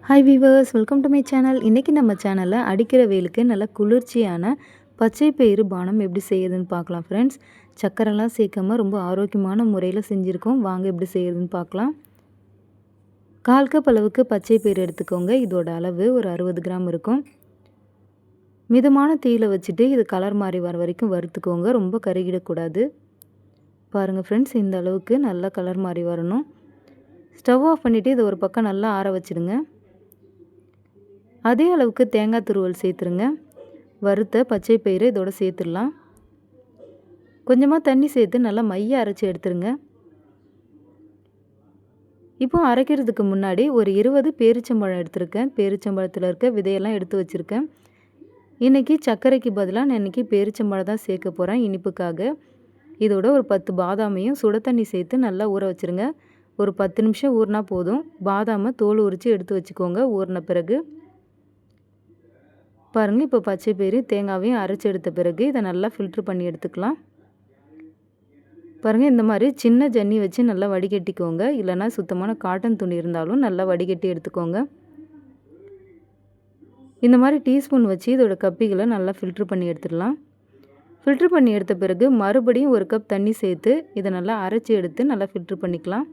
Hi viewers, welcome to my channel. இன்றைக்கி நம்ம சேனலில் அடிக்கிற வெயிலுக்கு நல்ல குளிர்ச்சியான பச்சை பயிறு பானம் எப்படி செய்யுதுன்னு பார்க்கலாம் ஃப்ரெண்ட்ஸ். சக்கரைலாம் சேர்க்காம ரொம்ப ஆரோக்கியமான முறையில் செஞ்சுருக்கோம். வாங்க எப்படி செய்யுதுன்னு பார்க்கலாம். 1/4 கப் அளவுக்கு பச்சை பயிறு எடுத்துக்கோங்க. இதோட அளவு ஒரு 60 கிராம் இருக்கும். மிதமான தீயில் வச்சுட்டு இது கலர் மாறி வர வரைக்கும் வறுத்துக்கோங்க. ரொம்ப கருகிடக்கூடாது. பாருங்கள் ஃப்ரெண்ட்ஸ், இந்த அளவுக்கு நல்லா கலர் மாறி வரணும். ஸ்டவ் ஆஃப் பண்ணிவிட்டு இதை ஒரு பக்கம் நல்லா ஆற வச்சுடுங்க. அதே அளவுக்கு தேங்காய் துருவல் சேர்த்துருங்க. வறுத்த பச்சை பயிறு இதோட சேர்த்துடலாம். கொஞ்சமாக தண்ணி சேர்த்து நல்லா மைய அரைச்சி எடுத்துருங்க. இப்போ அரைக்கிறதுக்கு முன்னாடி ஒரு 20 பேரிச்சம்பழம் எடுத்திருக்கேன். பேரிச்சம்பழத்தில் இருக்க விதையெல்லாம் எடுத்து வச்சுருக்கேன். இன்றைக்கி சர்க்கரைக்கு பதிலாக நான் இன்றைக்கி பேரிச்சம்பழம் தான் சேர்க்க போகிறேன் இனிப்புக்காக. இதோட ஒரு 10 பாதாமையும் சுட தண்ணி சேர்த்து நல்லா ஊற வச்சுருங்க. ஒரு 10 நிமிஷம் ஊறினா போதும். பாதாமை தோல் உரித்து எடுத்து வச்சுக்கோங்க ஊறின பிறகு. பாருங்கள், இப்போ பச்சை பயிறு தேங்காவையும் அரைச்சி எடுத்த பிறகு இதை நல்லா ஃபில்ட்ரு பண்ணி எடுத்துக்கலாம். பாருங்கள், இந்த மாதிரி சின்ன ஜன்னி வச்சு நல்லா வடிகட்டிக்கோங்க. இல்லைனா சுத்தமான காட்டன் துணி இருந்தாலும் நல்லா வடிகட்டி எடுத்துக்கோங்க. இந்த மாதிரி டீஸ்பூன் வச்சு இதோட கப்பிகளை நல்லா ஃபில்ட்ரு பண்ணி எடுத்துடலாம். ஃபில்ட்ரு பண்ணி எடுத்த பிறகு மறுபடியும் ஒரு கப் தண்ணி சேர்த்து இதை நல்லா அரைச்சி எடுத்து நல்லா ஃபில்ட்ரு பண்ணிக்கலாம்.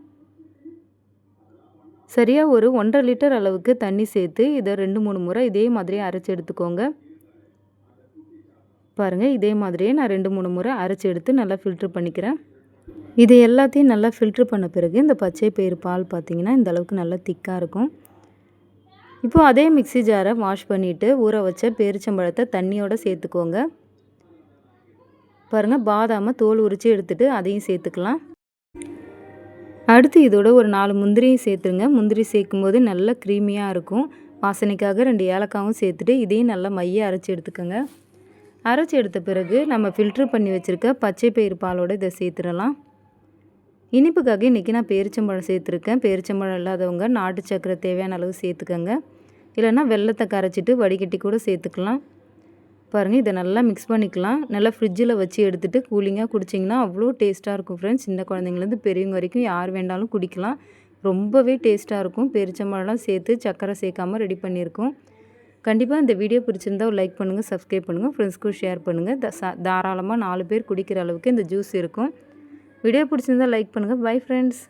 சரியாக ஒரு 1.5 லிட்டர் அளவுக்கு தண்ணி சேர்த்து இதை 2-3 முறை இதே மாதிரியே அரைச்சி எடுத்துக்கோங்க. பாருங்கள், இதே மாதிரியே நான் 2-3 முறை அரைச்சி எடுத்து நல்லா ஃபில்ட்ரு பண்ணிக்கிறேன். இது எல்லாத்தையும் நல்லா ஃபில்ட்ரு பண்ண பிறகு இந்த பச்சை பயிறு பால் பார்த்திங்கன்னா இந்த அளவுக்கு நல்லா திக்காக இருக்கும். இப்போது அதே மிக்ஸி ஜாரை வாஷ் பண்ணிவிட்டு ஊற வச்ச பேரிச்சம்பழத்தை தண்ணியோடு சேர்த்துக்கோங்க. பாருங்கள், பாதாமை தோல் உரித்து எடுத்துகிட்டு அதையும் சேர்த்துக்கலாம். அடுத்து இதோட ஒரு 4 முந்திரியும் சேர்த்துருங்க. முந்திரி சேர்க்கும்போது நல்லா க்ரீமியாக இருக்கும். வாசனைக்காக 2 ஏலக்காவும் சேர்த்துட்டு இதையும் நல்லா மைய அரைச்சி எடுத்துக்கோங்க. அரைச்சி எடுத்த பிறகு நம்ம ஃபில்ட்ரு பண்ணி வச்சுருக்க பச்சை பயிறு பாலோடு இதை சேர்த்துடலாம். இனிப்புக்காக இன்றைக்கி நான் பேரிச்சம்பழம் சேர்த்துருக்கேன். பேரிச்சம்பழம் இல்லாதவங்க நாட்டு சக்கரை தேவையான அளவு சேர்த்துக்கோங்க. இல்லைனா வெல்லத்தை கரைச்சிட்டு வடிகட்டி கூட சேர்த்துக்கலாம். பாருங்கள், இதை நல்லா மிக்ஸ் பண்ணிக்கலாம். நல்லா ஃப்ரிட்ஜில் வச்சு எடுத்துகிட்டு கூலிங்காக குடிச்சிங்கன்னா அவ்வளோ டேஸ்ட்டாக இருக்கும் ஃப்ரெண்ட்ஸ். சின்ன குழந்தைங்கலேருந்து பெரியவங்க வரைக்கும் யார் வேண்டாலும் குடிக்கலாம். ரொம்பவே டேஸ்ட்டாக இருக்கும். பேரிச்சம்பழம்லாம் சேர்த்து சக்கரை சேர்க்காமல் ரெடி பண்ணியிருக்கோம். கண்டிப்பாக இந்த வீடியோ பிடிச்சிருந்தா ஒரு லைக் பண்ணுங்கள், சப்ஸ்கிரைப் பண்ணுங்கள், ஃப்ரெண்ட்ஸ்க்கும் ஷேர் பண்ணுங்கள். தாராளமாக 4 பேர் குடிக்கிற அளவுக்கு இந்த ஜூஸ் இருக்கும். வீடியோ பிடிச்சிருந்தா லைக் பண்ணுங்கள். Bye friends.